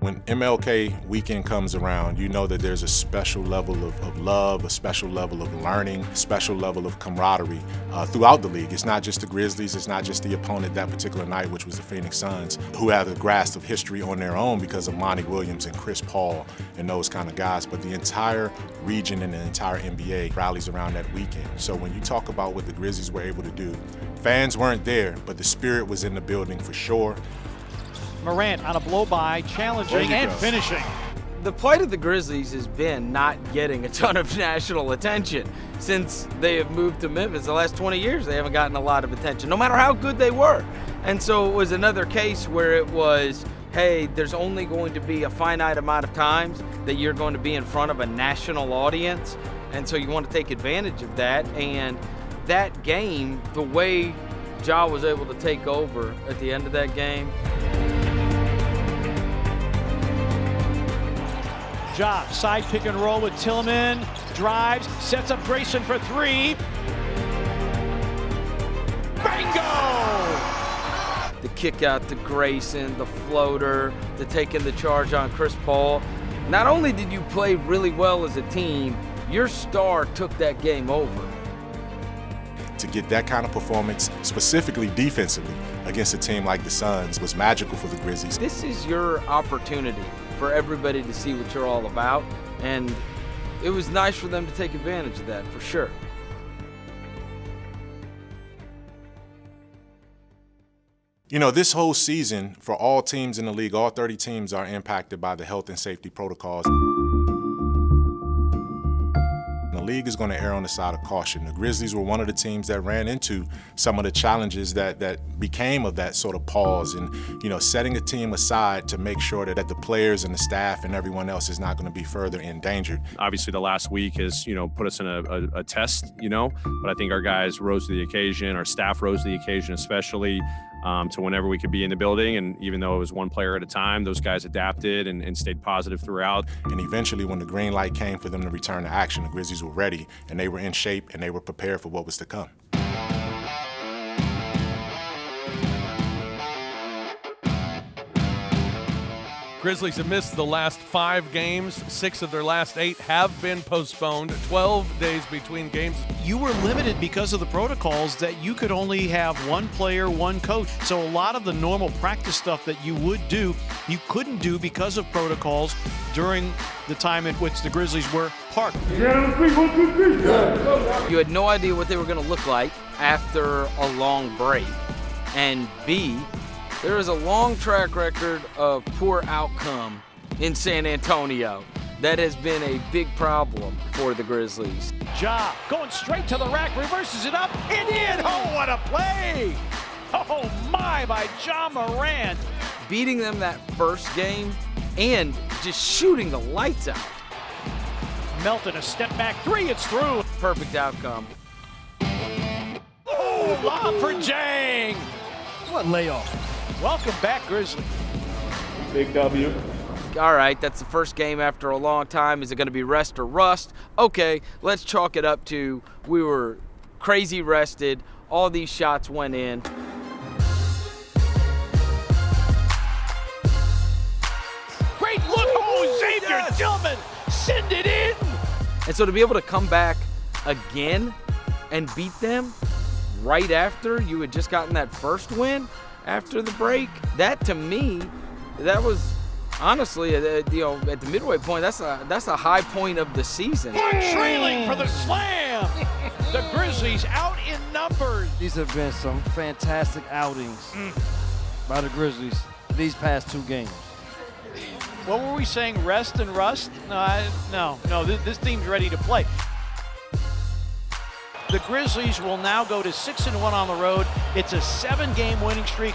When MLK weekend comes around, you know that there's a special level of love, a special level of learning, a special level of camaraderie throughout the league. It's not just the Grizzlies, it's not just the opponent that particular night, which was the Phoenix Suns, who have a grasp of history on their own because of Monty Williams and Chris Paul and those kind of guys, but the entire region and the entire NBA rallies around that weekend. So when you talk about what the Grizzlies were able to do, fans weren't there, but the spirit was in the building for sure. Morant on a blow-by, challenging and finishing. The plight of the Grizzlies has been not getting a ton of national attention since they have moved to Memphis. The last 20 years, they haven't gotten a lot of attention, no matter how good they were. And so it was another case where it was, hey, there's only going to be a finite amount of times that you're going to be in front of a national audience. And so you want to take advantage of that. And that game, the way Ja was able to take over at the end of that game. Ja, side pick and roll with Tillman, drives, sets up Grayson for three. Bingo! The kick out to Grayson, the floater, the taking the charge on Chris Paul. Not only did you play really well as a team, your star took that game over. To get that kind of performance, specifically defensively, against a team like the Suns was magical for the Grizzlies. This is your opportunity for everybody to see what you're all about, and it was nice for them to take advantage of that, for sure. You know, this whole season, for all teams in the league, all 30 teams are impacted by the health and safety protocols. The league is going to err on the side of caution. The Grizzlies were one of the teams that ran into some of the challenges that became of that sort of pause and, you know, setting a team aside to make sure that the players and the staff and everyone else is not going to be further endangered. Obviously, the last week has, put us in a test, but I think our guys rose to the occasion, our staff rose to the occasion especially, to whenever we could be in the building. And even though it was one player at a time, those guys adapted and stayed positive throughout. And eventually, when the green light came for them to return to action, the Grizzlies were ready and they were in shape and they were prepared for what was to come. Grizzlies have missed the last 5 games. 6 of their last 8 have been postponed. 12 days between games. You were limited because of the protocols that you could only have one player, one coach. So a lot of the normal practice stuff that you would do, you couldn't do because of protocols during the time in which the Grizzlies were parked. You had no idea what they were going to look like after a long break. And B, there is a long track record of poor outcome in San Antonio. That has been a big problem for the Grizzlies. Ja going straight to the rack, reverses it up and in. Oh, what a play! Oh my, by Ja Morant. Beating them that first game and just shooting the lights out. Melton, a step back three, it's through. Perfect outcome. Oh, lob for Jang. What layoff. Welcome back, Grizzlies. Big W. All right, that's the first game after a long time. Is it going to be rest or rust? Okay, let's chalk it up to we were crazy rested. All these shots went in. Great look. Oh, Xavier Tillman, send it in. And so to be able to come back again and beat them right after you had just gotten that first win after the break, that to me, that was honestly, at the midway point, that's a high point of the season. Trailing for the slam. The Grizzlies out in numbers. These have been some fantastic outings by the Grizzlies these past 2 games. What were we saying, rest and rust? No, this team's ready to play. The Grizzlies will now go to 6-1 on the road. It's a 7-game winning streak.